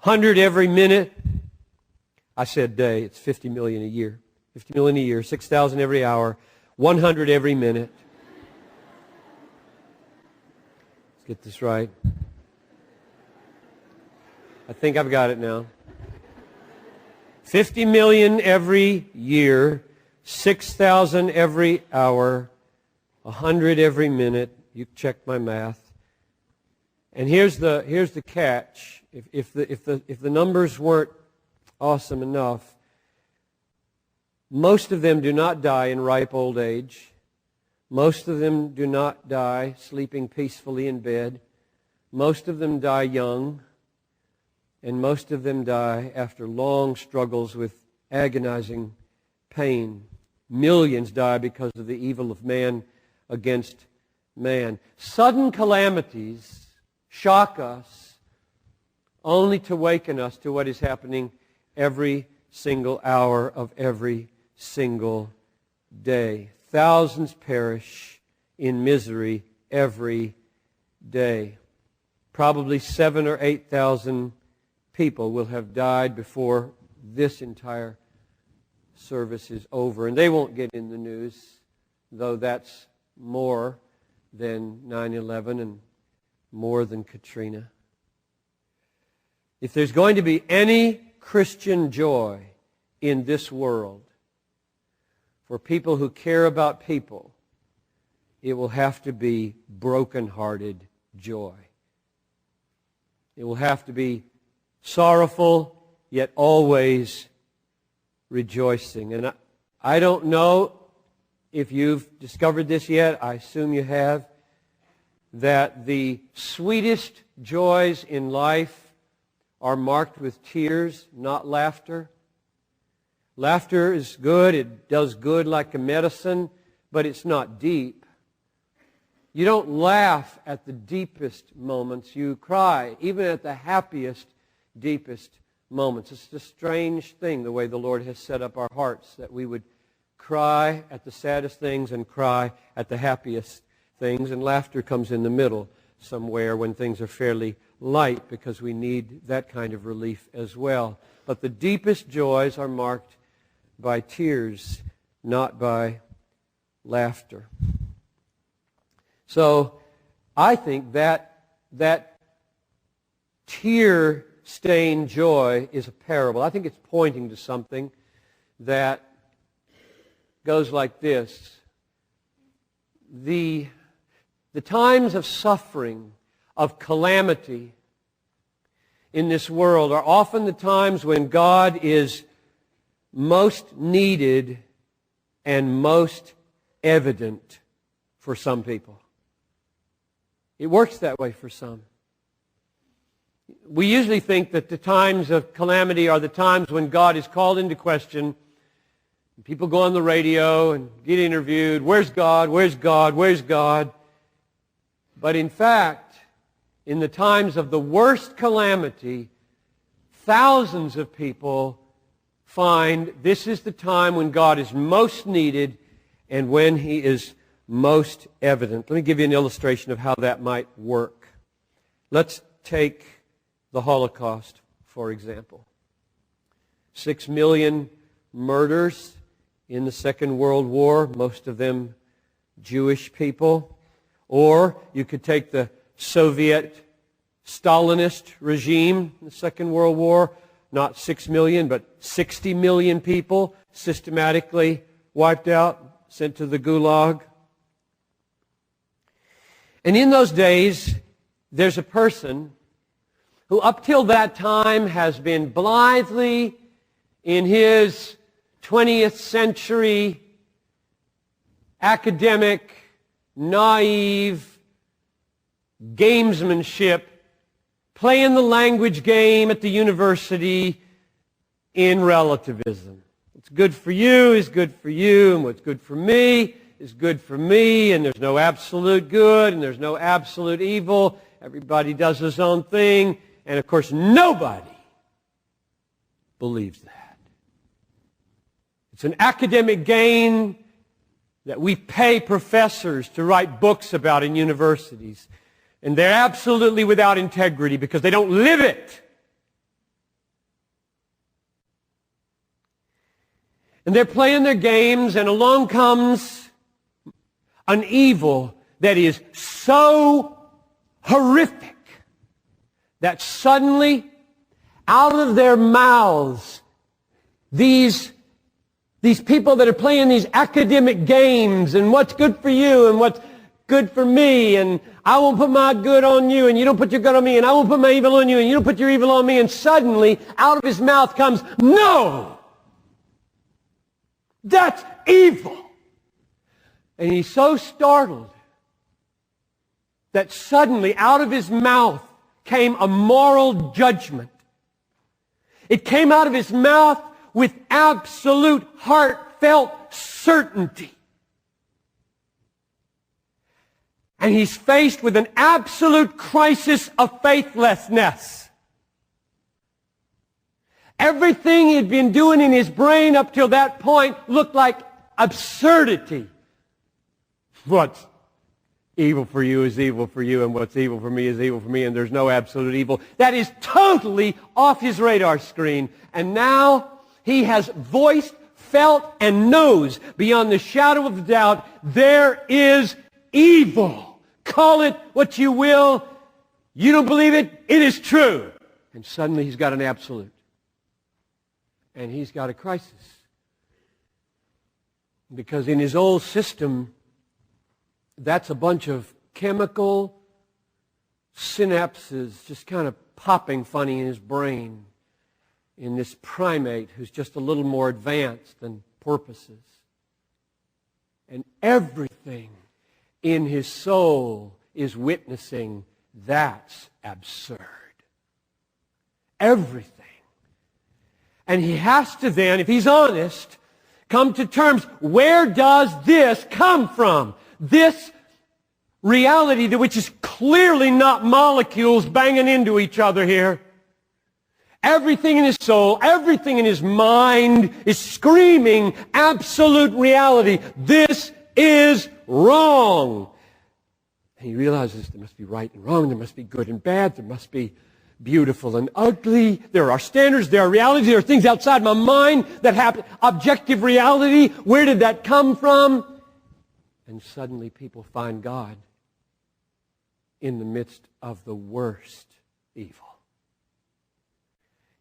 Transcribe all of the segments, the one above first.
100 every minute. I said day. It's 50 million a year. 50 million a year, 6,000 every hour, 100 every minute. Let's get this right. I think I've got it now. 50 million every year, 6,000 every hour, 100 every minute. You check my math. And here's the catch. If the numbers weren't awesome enough, most of them do not die in ripe old age. Most of them do not die sleeping peacefully in bed. Most of them die young. And most of them die after long struggles with agonizing pain. Millions die because of the evil of man against man. Sudden calamities shock us only to waken us to what is happening every single hour of every single day. Thousands perish in misery every day. Probably 7,000 or 8,000 people will have died before this entire service is over. And they won't get in the news, though that's more than 9/11 and more than Katrina. If there's going to be any Christian joy in this world for people who care about people, it will have to be broken-hearted joy. It will have to be sorrowful, yet always rejoicing. And I don't know if you've discovered this yet. I assume you have. That the sweetest joys in life are marked with tears, not laughter. Laughter is good. It does good like a medicine, but it's not deep. You don't laugh at the deepest moments. You cry, even at the happiest, deepest moments. It's a strange thing, the way the Lord has set up our hearts, that we would cry at the saddest things and cry at the happiest things, and laughter comes in the middle somewhere when things are fairly light, because we need that kind of relief as well. But the deepest joys are marked by tears, not by laughter. So I think that tear-stained joy is a parable. I think it's pointing to something that goes like this. The times of suffering, of calamity in this world are often the times when God is most needed and most evident for some people. It works that way for some. We usually think that the times of calamity are the times when God is called into question. People go on the radio and get interviewed. Where's God? Where's God? Where's God? But in fact, in the times of the worst calamity, thousands of people find this is the time when God is most needed and when He is most evident. Let me give you an illustration of how that might work. Let's take the Holocaust, for example. 6 million murders in the Second World War, most of them Jewish people. Or you could take the Soviet Stalinist regime in the Second World War, not 6 million, but 60 million people systematically wiped out, sent to the Gulag. And in those days, there's a person who up till that time has been blithely in his 20th century academic, naive gamesmanship, playing the language game at the university in relativism. What's good for you is good for you, and what's good for me is good for me, and there's no absolute good, and there's no absolute evil. Everybody does his own thing, and of course nobody believes that. It's an academic game that we pay professors to write books about in universities. And they're absolutely without integrity because they don't live it. And they're playing their games, and along comes an evil that is so horrific that suddenly, out of their mouths, these people that are playing these academic games, and what's good for you and what's good for me, and I won't put my good on you, and you don't put your good on me, and I won't put my evil on you, and you don't put your evil on me, and suddenly, out of his mouth comes, no! That's evil! And he's so startled that suddenly, out of his mouth came a moral judgment. It came out of his mouth with absolute heartfelt certainty. And he's faced with an absolute crisis of faithlessness. Everything he had been doing in his brain up till that point looked like absurdity. What's evil for you is evil for you, and what's evil for me is evil for me, and there's no absolute evil. That is totally off his radar screen. And now he has voiced, felt, and knows beyond the shadow of a doubt there is evil. Call it what you will. You don't believe it? It is true. And suddenly he's got an absolute. And he's got a crisis. Because in his old system, that's a bunch of chemical synapses just kind of popping funny in his brain in this primate who's just a little more advanced than porpoises. And everything in his soul is witnessing that's absurd. Everything. And he has to then, if he's honest, come to terms, where does this come from? This reality, which is clearly not molecules banging into each other here. Everything in his soul, everything in his mind is screaming absolute reality. This is wrong. And he realizes there must be right and wrong, there must be good and bad, there must be beautiful and ugly. There are standards, there are realities, there are things outside my mind that happen. Objective reality, where did that come from? And suddenly people find God in the midst of the worst evil.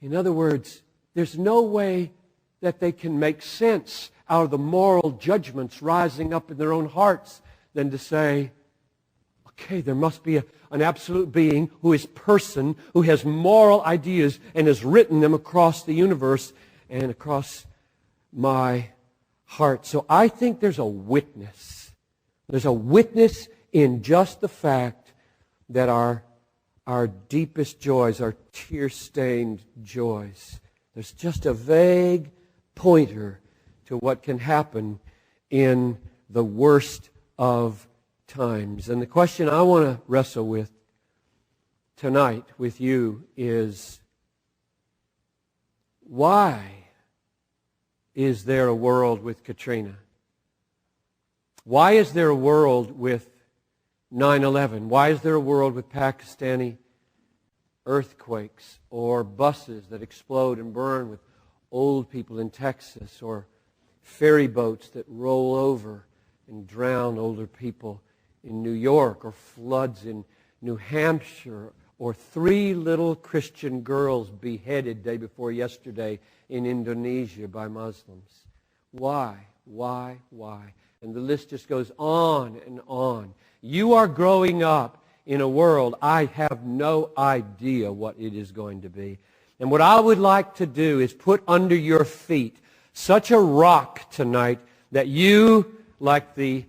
In other words, there's no way that they can make sense out of the moral judgments rising up in their own hearts than to say, okay, there must be an absolute being who is person, who has moral ideas and has written them across the universe and across my heart. So I think there's a witness. There's a witness in just the fact that our deepest joys, our tear-stained joys, there's just a vague pointer to what can happen in the worst of times. And the question I want to wrestle with tonight with you is, why is there a world with Katrina? Why is there a world with 9/11? Why is there a world with Pakistani earthquakes, or buses that explode and burn with old people in Texas, or ferry boats that roll over and drown older people in New York, or floods in New Hampshire, or 3 little Christian girls beheaded day before yesterday in Indonesia by Muslims? Why? Why? Why? And the list just goes on and on. You are growing up in a world, I have no idea what it is going to be. And what I would like to do is put under your feet such a rock tonight that you, like the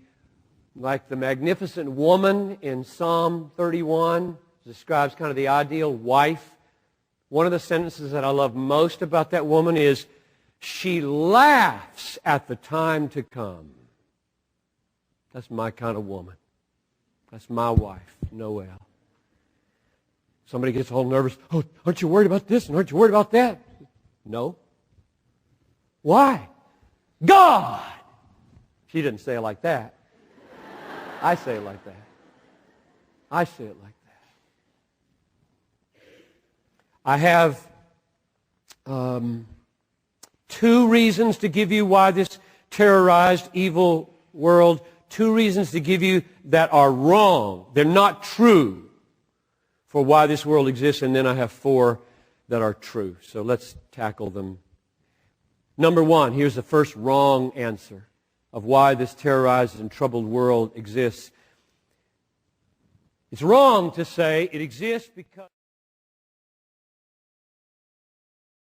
magnificent woman in Psalm 31, describes kind of the ideal wife. One of the sentences that I love most about that woman is, she laughs at the time to come. That's my kind of woman. That's my wife, Noelle. Somebody gets all nervous. Oh, aren't you worried about this and aren't you worried about that? No. Why? God! She didn't say it like that. I say it like that. I say it like that. I have 2 reasons to give you why this terrorized, evil world, 2 reasons to give you that are wrong. They're not true for why this world exists, and then I have 4 that are true. So let's tackle them. Number 1, here's the first wrong answer of why this terrorized and troubled world exists. It's wrong to say it exists because